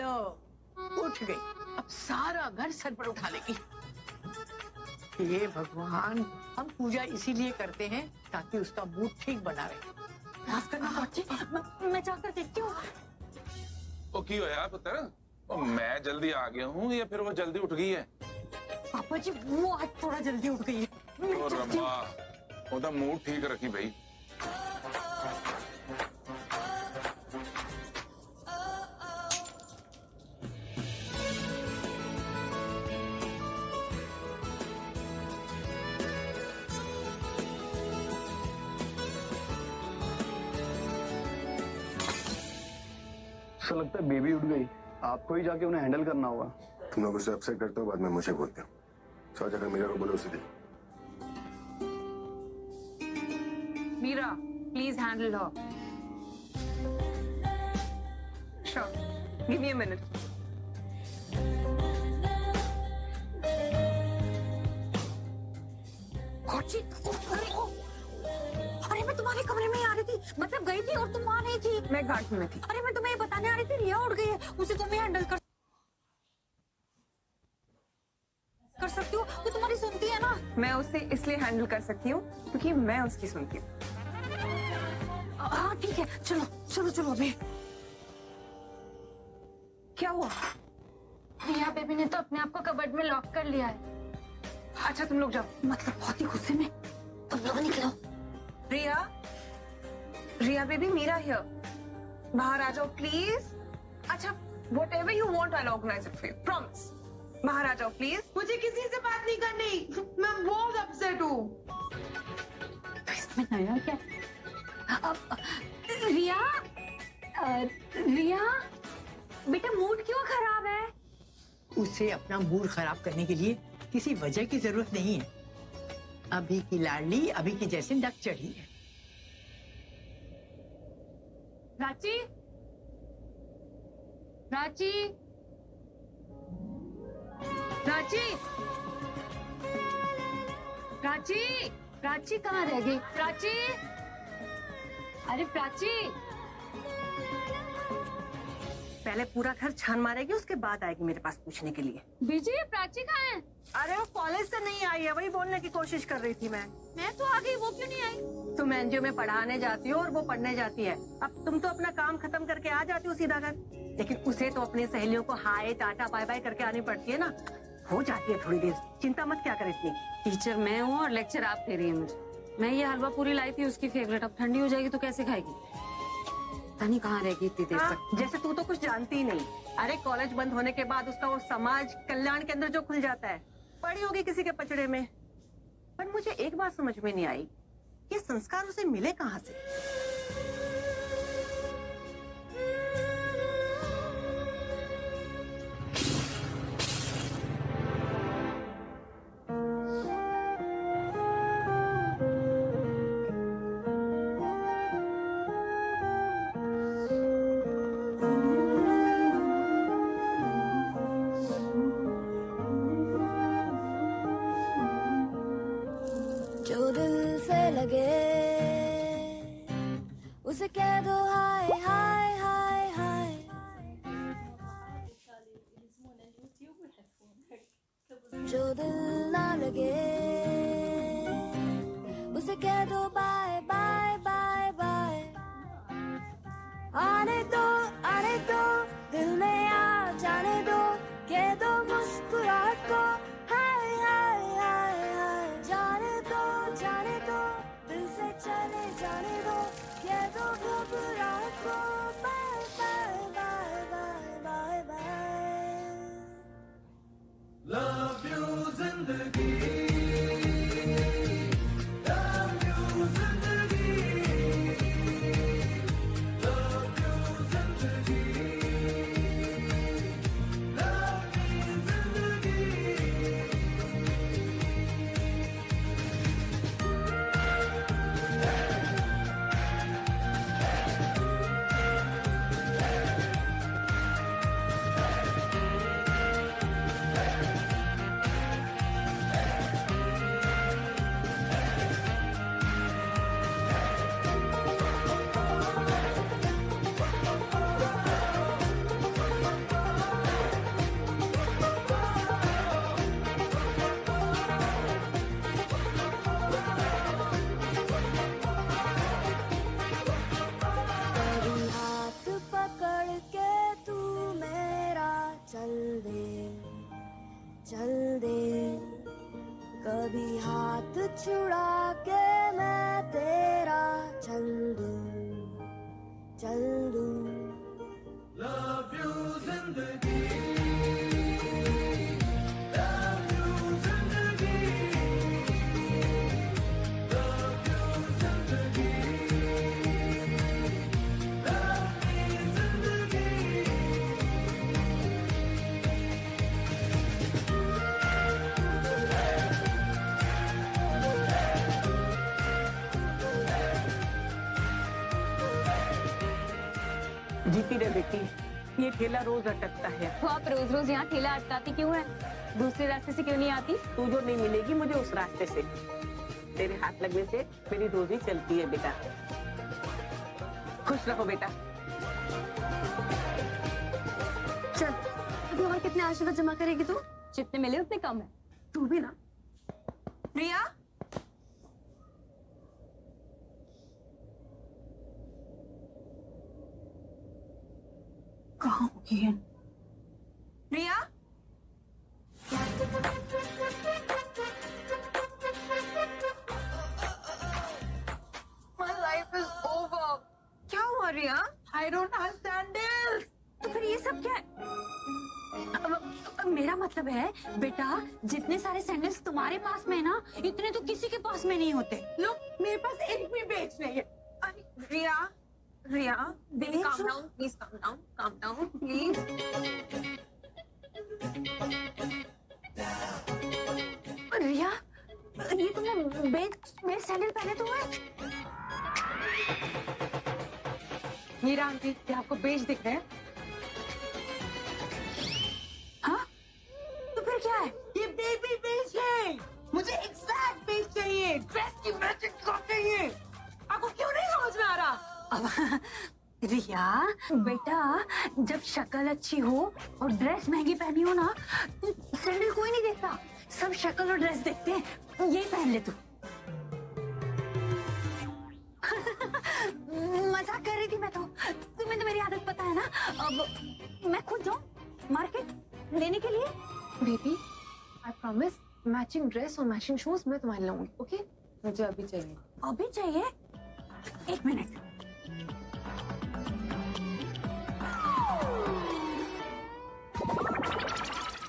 लो, उठ गई। अब सारा घर सर पर उठा लेगी। हे भगवान, हम पूजा इसीलिए करते हैं ताकि उसका मूड ठीक बना रहे। माफ करना बच्चे, मैं जाकर देखती हूँ। ओ की होया पुत्र? ओ मैं जल्दी आ गया हूँ या फिर वो जल्दी उठ गई है? पापा जी वो आज थोड़ा जल्दी उठ गई है। ओ रम्मा, ओदा मूड ठीक रखी भाई। ऐसा लगता है बेबी उठ गई। आपको ही जाके उन्हें हैंडल करना होगा। तुम लोग उसे अपसेट करते हो, बाद में मुझे बोलते हो। सो जाकर मीरा को बोलो उसे दे। Meera, please handle her. Sure. Give me a minute. अरे मैं तुम्हारे कमरे में ही आ रही थी, मतलब गई थी और तुम वहाँ नहीं थी। मैं गार्डन में थी। अरे मैं तुम्हें ये बताने आ रही थी, रिया उठ गई है, उसे तुम ही हैंडल कर सकती हो, वो तुम्हारी सुनती है ना। मैं उसे इसलिए हैंडल कर सकती हूँ क्योंकि मैं उसकी सुनती हूँ। हाँ ठीक है, चलो चलो चलो। अभी क्या हुआ? रिया बेबी ने तो अपने आप को कबर्ड में लॉक कर लिया है। अच्छा तुम लोग जाओ। मतलब बहुत ही गुस्से में, तुम लोग निकलो। रिया, रिया बेबी, मीरा हियर। बाहर आ जाओ प्लीज। अच्छा, whatever you want, I'll organize it for you. Promise. बाहर आ जाओ प्लीज। मुझे किसी से बात नहीं करनी, मैं बहुत अपसेट हूँ। इसमें नया क्या? अब रिया, रिया बेटा मूड क्यों खराब है? उसे अपना मूड खराब करने के लिए किसी वजह की जरूरत नहीं है। अभी की लाडली अभी की जैसे नक चढ़ी है। प्राची, प्राची, प्राची, प्राची, प्राची कहाँ रह गई? प्राची, अरे प्राची। पहले पूरा घर छान मारेगी, उसके बाद आएगी मेरे पास पूछने के लिए। बीजी, प्राची कहाँ है? अरे वो कॉलेज से नहीं आई है, वही बोलने की कोशिश कर रही थी मैं। मैं तो आ गई, वो क्यों नहीं आई? तुम एनजीओ में पढ़ाने जाती हो और वो पढ़ने जाती है। अब तुम तो अपना काम खत्म करके आ जाती हो सीधा घर, लेकिन उसे तो अपनी सहेलियों को हाय टाटा बाय बाय करके आनी पड़ती है ना। हो जाती है थोड़ी देर, चिंता मत क्या कर इतनी। टीचर मैं हूँ और लेक्चर आप दे रही है मुझे। मैं ये हलवा पूरी लाई थी उसकी फेवरेट, अब ठंडी हो जाएगी तो कैसे खाएगी? पता नहीं कहाँ रहेगी इतनी देर तक। जैसे तू तो कुछ जानती ही नहीं। अरे कॉलेज बंद होने के बाद उसका वो समाज कल्याण केंद्र जो खुल जाता है, पड़ी होगी किसी के पचड़े में। पर मुझे एक बात समझ में नहीं आई, ये संस्कार उसे मिले कहाँ से? जो दिल से लगे उसे कह दो हाय हाय हाय हाय। जो दिल ना लगे उसे कह दो बाय बाय बाय बाय। आने दो दिल में आ जाने दो, कह दो मुस्कुराहट को हाय हाय हाय हाय। जाने दो दिल से चले जाने दो, कह दो घबराहट को bye bye bye bye bye bye. Love you जिंदगी, लव यू जिंदगी। कभी हाथ छुड़ा के मैं तेरा चल दूं जीती रहे बेटी, ये ठेला रोज अटकता है। तो आप रोज रोज यहाँ ठेला अटकाती क्यों है? दूसरे रास्ते से क्यों नहीं आती? तू जो नहीं मिलेगी मुझे उस रास्ते से। तेरे हाथ लगने से मेरी रोजी चलती है बेटा। खुश रहो बेटा। चल, अभी और कितने आशीर्वाद जमा करेगी तू? जितने मिले उतने कम है। तू भी ना। रिया, कहाँ होगी है? रिया, My life is over. क्या हुआ रिया? I don't have sandals. तो फिर ये सब क्या है? अब मेरा मतलब है बेटा, जितने सारे सैंडल्स तुम्हारे पास में है ना, इतने तो किसी के पास में नहीं होते। Look, मेरे पास एक भी बेच नहीं है। अरे रिया, रिया, calm down, please. रिया, ये तुमने बेच सैंडल पहने तो है? मीरा आंटी, क्या आपको बेच दिख रहे हैं? हाँ? तो फिर क्या है? ये बेबी बेच है। मुझे एग्जैक्ट बेच चाहिए। ड्रेस की मैचिंग फ्रॉक चाहिए। आपको क्यों नहीं समझ में आ रहा? अब रिया बेटा, जब शक्ल अच्छी हो और ड्रेस महंगी पहनी हो ना, तो सैंडल कोई नहीं देखता, सब शक्ल और ड्रेस देखते हैं। यही पहन ले तू। मजाक कर रही थी मैं तो। तुम्हें तो मेरी आदत पता है ना। अब मैं खुद जाऊं मार्केट लेने के लिए। Baby, I promise, matching dress और मैचिंग शूज मैं तुम्हारे लाऊंगी, ओके? मुझे अभी चाहिए। अभी चाहिए? एक मिनट।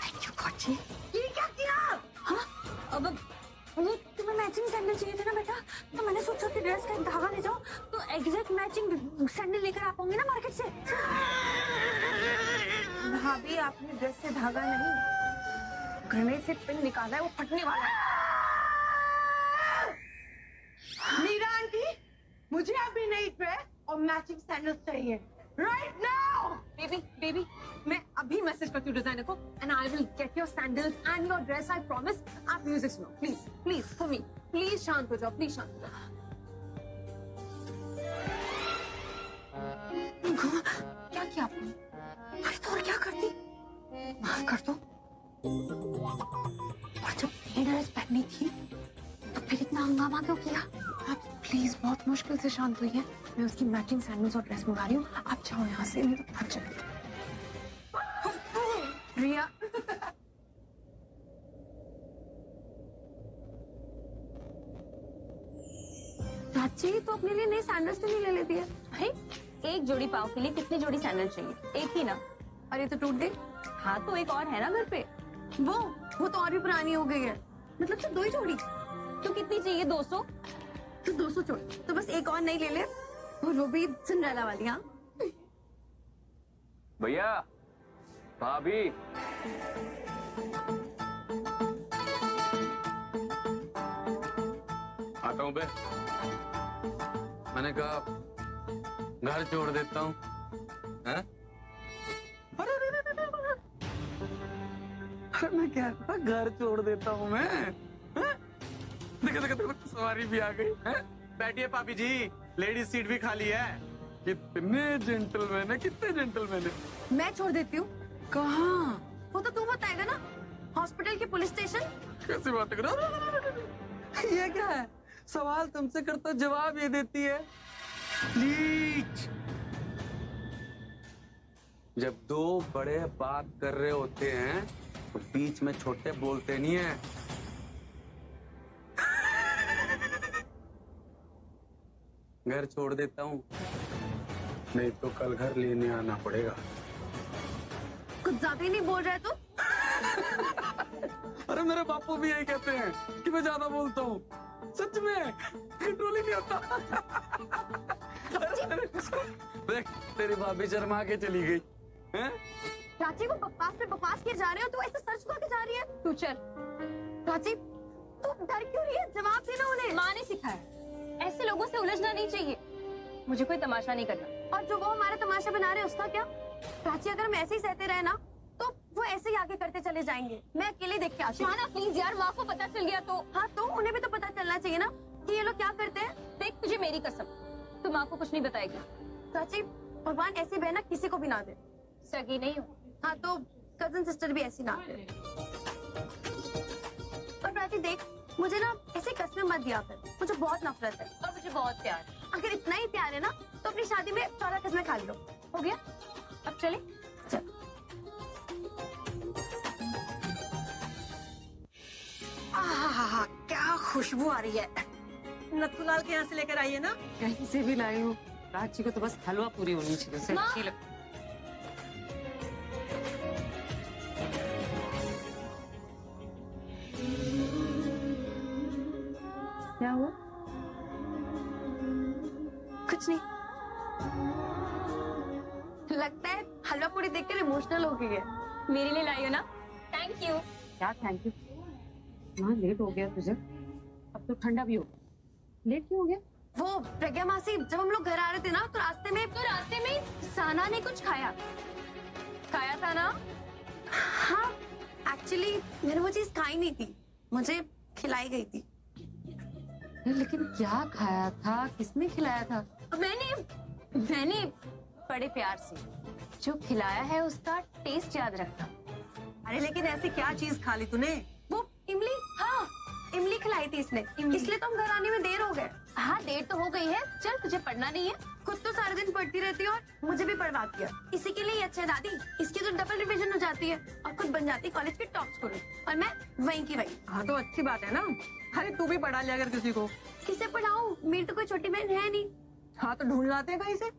Thank you God. ये क्या किया? हाँ? अब वो तुम्हें मैचिंग सैंडल चाहिए थे ना बेटा, तो मैंने सोचा कि ड्रेस का एक धागा ले जाओ तो एग्जैक्ट मैचिंग सैंडल लेकर आ पाऊंगी ना मार्केट से। भाभी, आपने ड्रेस से धागा नहीं, ग्रेनेड से पिन निकाला है, वो फटने वाला है। मीरा आंटी, मुझे अभी नई ड्रेस और मैचिंग सैंडल्स चाहिए। Right now. बेबी, मैं अभी मैसेज करती हूँ डिजाइनर को, and I will get your sandals and your dress, I promise. आप म्यूजिक सुनो please, please for me, please शांत हो जाओ, प्लीज शांत हो जाओ। क्या किया आपने? अरे तो और क्या करती? माफ कर दो। और जब ये ड्रेस पहननी थी तो फिर इतना हंगामा क्यों किया? आप प्लीज, बहुत मुश्किल से शांत हुई है। मैं उसकी मैचिंग सैंडल्स और ड्रेस मंगा रही हूँ। आप जाओ यहाँ से, नहीं तो थक जाएगी। रिया, चाची तो अपने लिए नई सैंडल्स तो नहीं ले लेती है? भाई, एक जोड़ी पाव के लिए कितनी जोड़ी सैंडल चाहिए? एक ही ना? अरे तो टूट गई। हाँ, तो एक और है ना घर पे। वो तो और भी पुरानी हो गई है। मतलब सिर्फ 2 ही जोड़ी। तो कितनी चाहिए? 200? तो 200 जोड़ी, तो बस एक और नहीं ले ले, और वो भी सिंड्रेला वाली। हाँ भैया, भाभी, आता हूँ बे। मैंने कहा घर छोड़ देता हूँ। हैं? अरे मैं क्या था, घर छोड़ देता हूँ मैं। हैं? देखो देखो देखो, सवारी भी आ गई है। बैठिए पापी जी, लेडीज सीट भी खाली है। कितने जेंटलमैन है, कितने जेंटलमैन है। मैं छोड़ देती हूँ। कहाँ? वो तो तू बताएगा ना, हॉस्पिटल के पुलिस स्टेशन। कैसी बातें करो? ये क्या है, सवाल तुमसे करता जवाब ये देती है। प्लीज, जब 2 बड़े बात कर रहे होते हैं तो बीच में छोटे बोलते नहीं है। घर छोड़ देता हूँ, नहीं तो कल घर लेने आना पड़ेगा। कुछ ज्यादा ही नहीं बोल रहा है तू? अरे मेरे बापू भी यही कहते हैं कि मैं ज्यादा बोलता हूँ। सच में कंट्रोल ही नहीं होता। देख तेरी भाभी शर्मा के चली गई हैं? प्राची को बकवास पे बकवास किए जा रहे हो, तू ऐसे सर झुका के जा रही है? तू चल। प्राची तू डर क्यों रही है? जवाब देना उन्हें। माँ ने सिखाया, ऐसे लोगों से उलझना नहीं चाहिए। मुझे कोई तमाशा नहीं करना। और जो वो हमारा तमाशा बना रहे हैं उसका क्या? प्राची अगर हम ऐसे ही सहते रहे ना तो वो ऐसे ही आगे करते चले जाएंगे। मैं अकेले देख के आती हूँ। शाना प्लीज यार, माँ को पता चल गया तो। हाँ तो उन्हें भी तो पता चलना चाहिए ना कि ये लोग क्या करते हैं। देख तुझे मेरी कसम, तू माँ को कुछ नहीं बताएगी। प्राची भगवान ऐसी बहना किसी को भी ना दे। सगी नहीं हो। हाँ तो कजन सिस्टर भी ऐसी ना दे। और प्राची देख, मुझे ना ऐसे कस्में मत दिया कर, मुझे बहुत नफरत है। और मुझे बहुत प्यार है। अगर इतना ही प्यार है ना तो अपनी शादी में 14 कस्में खा लो। हो गया, अब चले। चल। आहा, क्या खुशबू आ रही है। नथुलाल के यहाँ से लेकर आई है ना? कहीं से भी लाई हूँ। प्राची को तो बस हलवा पूरी होनी चाहिए, उसे माँ! अच्छी लगती। क्या हुआ? कुछ नहीं। लगता है हलवा पूरी देखकर इमोशनल हो गई है। मेरे लिए लाई हो ना? Thank you. क्या थैंक यू? हाँ लेट हो गया तुझे, अब तो ठंडा भी हो गया। लेट क्यों हो गया? वो प्रज्ञा मासी, जब हम लोग घर आ रहे थे ना तो रास्ते में साना ने कुछ खाया था ना? हाँ एक्चुअली मैंने वो चीज खाई नहीं थी, मुझे खिलाई गई थी। लेकिन क्या खाया था, किसने खिलाया था? मैंने बड़े प्यार से। जो खिलाया है उसका टेस्ट याद रखना। अरे लेकिन ऐसी क्या चीज खा ली तूने? वो इमली, हाँ इमली खिलाई थी इसने, इसलिए तो हम घर आने में देर हो गए। हाँ देर तो हो गई है, चल तुझे पढ़ना नहीं है? खुद तो सारे दिन पढ़ती रहती है और मुझे भी पढ़वाती है। इसी के लिए ही अच्छा है दादी, इसकी तो डबल रिवीजन हो जाती है और खुद बन जाती है कॉलेज की टॉप स्टूडेंट और मैं वहीं की वहीं। हाँ तो अच्छी बात है ना। अरे तू भी पढ़ा लिया अगर किसी को। किसे पढ़ाऊं, मेरी तो कोई छोटी बहन है नहीं। हाँ तो ढूंढ लाते हैं कहीं से।